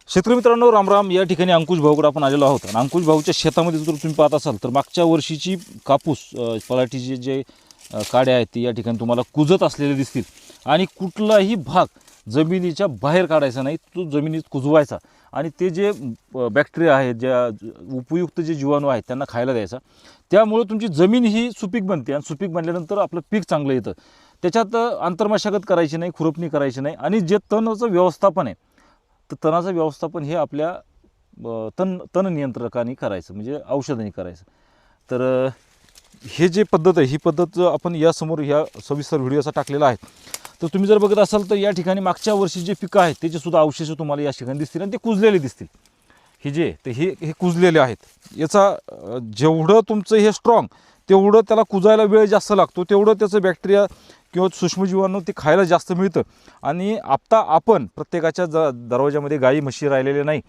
शेतकरी मित्रांनो, रामराम. या ठिकाणी अंकुश भाऊकडे आपण आलेलो आहोत. आणि अंकुश भाऊच्या शेतामध्ये जर तुम्ही पाहत असाल तर मागच्या वर्षीची कापूस पराठीचे जे काड्या आहेत ते या ठिकाणी तुम्हाला कुजत असलेले दिसतील. आणि कुठलाही भाग जमिनीच्या बाहेर काढायचा नाही, तो जमिनीत कुजवायचा आणि ते जे बॅक्टेरिया आहेत, ज्या उपयुक्त जे जीवाणू आहेत त्यांना खायला द्यायचा. त्यामुळे तुमची जमीन ही सुपीक बनते आणि सुपीक बनल्यानंतर आपलं पीक चांगलं येतं. त्याच्यात आंतरमशागत करायची नाही, खुरपणी करायची नाही. आणि जे तणाचं व्यवस्थापन आहे, तर तणाचं व्यवस्थापन हे आपल्या तण नियंत्रकांनी करायचं, म्हणजे औषधांनी करायचं. तर हे जे पद्धत आहे, ही पद्धत आपण यासमोर ह्या सविस्तर व्हिडिओ असा टाकलेला आहे. तर तुम्ही जर बघत असाल तर या ठिकाणी मागच्या वर्षी जे पिकं आहेत त्याचेसुद्धा अवशेष तुम्हाला या ठिकाणी दिसतील आणि ते कुजलेले दिसतील. हे जे ते हे कुजलेले आहेत. याचा जेवढं तुमचं हे स्ट्रॉंग, तेवढं त्याला कुजायला वेळ जास्त लागतो, तेवढं त्याचं बॅक्टेरिया किंवा सूक्ष्मजीवाणू ते खायला जास्त मिळतं. आणि आता आपण प्रत्येकाच्या दरवाजामध्ये गाई म्हशी राहिलेले नाही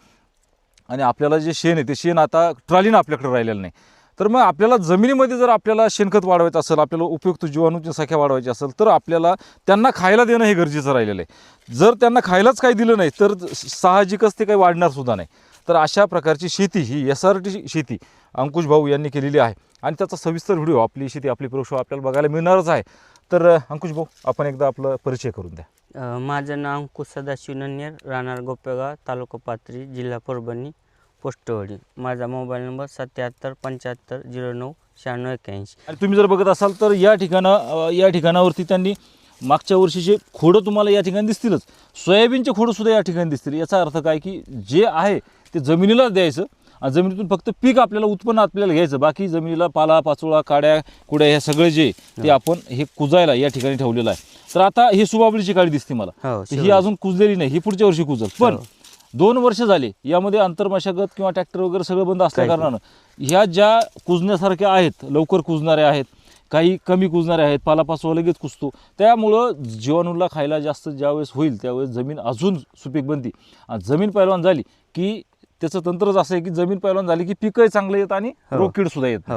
आणि आपल्याला जे शेण आहे ते शेण आता ट्रॉलीनं आपल्याकडे राहिलेलं नाही. तर मग आपल्याला जमिनीमध्ये जर आपल्याला शेणखत वाढवायचं असेल, आपल्याला उपयुक्त जीवाणूची संख्या वाढवायची असेल, तर आपल्याला त्यांना खायला देणं हे गरजेचं राहिलेलं आहे. जर त्यांना खायलाच काही दिलं नाही तर साहजिकच ते काही वाढणार सुद्धा नाही. तर अशा प्रकारची शेती ही SRT शेती अंकुश भाऊ यांनी केलेली आहे आणि त्याचा सविस्तर व्हिडिओ आपली शेती आपली प्रयोग आपल्याला बघायला मिळणारच आहे. तर अंकुश भाऊ, आपण एकदा आपलं परिचय करून द्या. माझं नाव अंकुश सदाशिव नन्नेर, राहणार गोपेगाव, तालुका पाथरी, जिल्हा परभणी, पोस्टवाडी. माझा मोबाईल नंबर 77 75 09 96 81. आणि तुम्ही जर बघत असाल तर या ठिकाणावरती त्यांनी मागच्या वर्षीचे खोडं तुम्हाला या ठिकाणी दिसतीलच. सोयाबीनचे खोडंसुद्धा या ठिकाणी दिसतील. याचा अर्थ काय की जे आहे ते जमिनीला द्यायचं आणि जमिनीतून फक्त पीक आपल्याला उत्पन्न आपल्याला घ्यायचं. बाकी जमिनीला पाला पाचोळा काड्या कुड्या हे सगळे जे ते आपण हे कुजायला या ठिकाणी ठेवलेलं आहे. तर आता ही सुबाबळीची काडी दिसते मला, ही अजून कुजलेली नाही, ही पुढच्या वर्षी कुजल. पण 2 वर्ष झाली, यामध्ये आंतरमशागत किंवा ट्रॅक्टर वगैरे सगळं बंद असल्या कारणानं ह्या ज्या कुजण्यासारख्या आहेत, लवकर कुजणाऱ्या आहेत, काही कमी कुजणारे आहेत, पालापाचोळा लगेच कुजतो. त्यामुळं जीवाणूला खायला जास्त ज्यावेळेस होईल त्यावेळेस जमीन अजून सुपीक बनते. आणि जमीन पैलवान झाली की त्याचं तंत्रच असं आहे की जमीन पैलवान झाली की पिकंही चांगलं येतं आणि रोगकीड सुद्धा येत.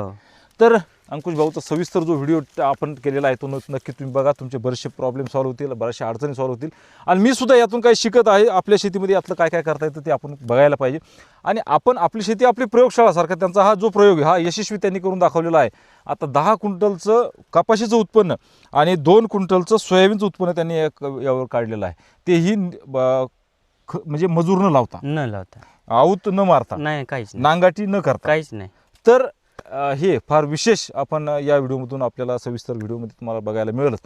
तर अंकुश भाऊचा सविस्तर जो व्हिडिओ आपण केलेला आहे तो नक्की तुम्ही बघा. तुमचे बरेचसे प्रॉब्लेम सॉल्व्ह होतील, बऱ्याचशा अडचणी सॉल्व्ह होतील. आणि मी सुद्धा यातून काही शिकत आहे. आपल्या शेतीमध्ये यातलं काय काय करता येतं ते आपण बघायला पाहिजे. आणि आपण आपली शेती आपली प्रयोगशाळासारखा त्यांचा हा जो प्रयोग आहे हा यशस्वी त्यांनी करून दाखवलेला आहे. आता 10 क्विंटलचं कपाशीचं उत्पन्न आणि 2 क्विंटलचं सोयाबीनचं उत्पन्न त्यांनी यावर काढलेलं आहे. तेही म्हणजे मजूर न लावता, आऊत न मारता, नाही, काहीच नाही, नांगाटी न करता, काहीच नाही. तर हे फार विशेष आपण या व्हिडिओमधून आपल्याला सविस्तर व्हिडिओमध्ये तुम्हाला बघायला मिळेलच.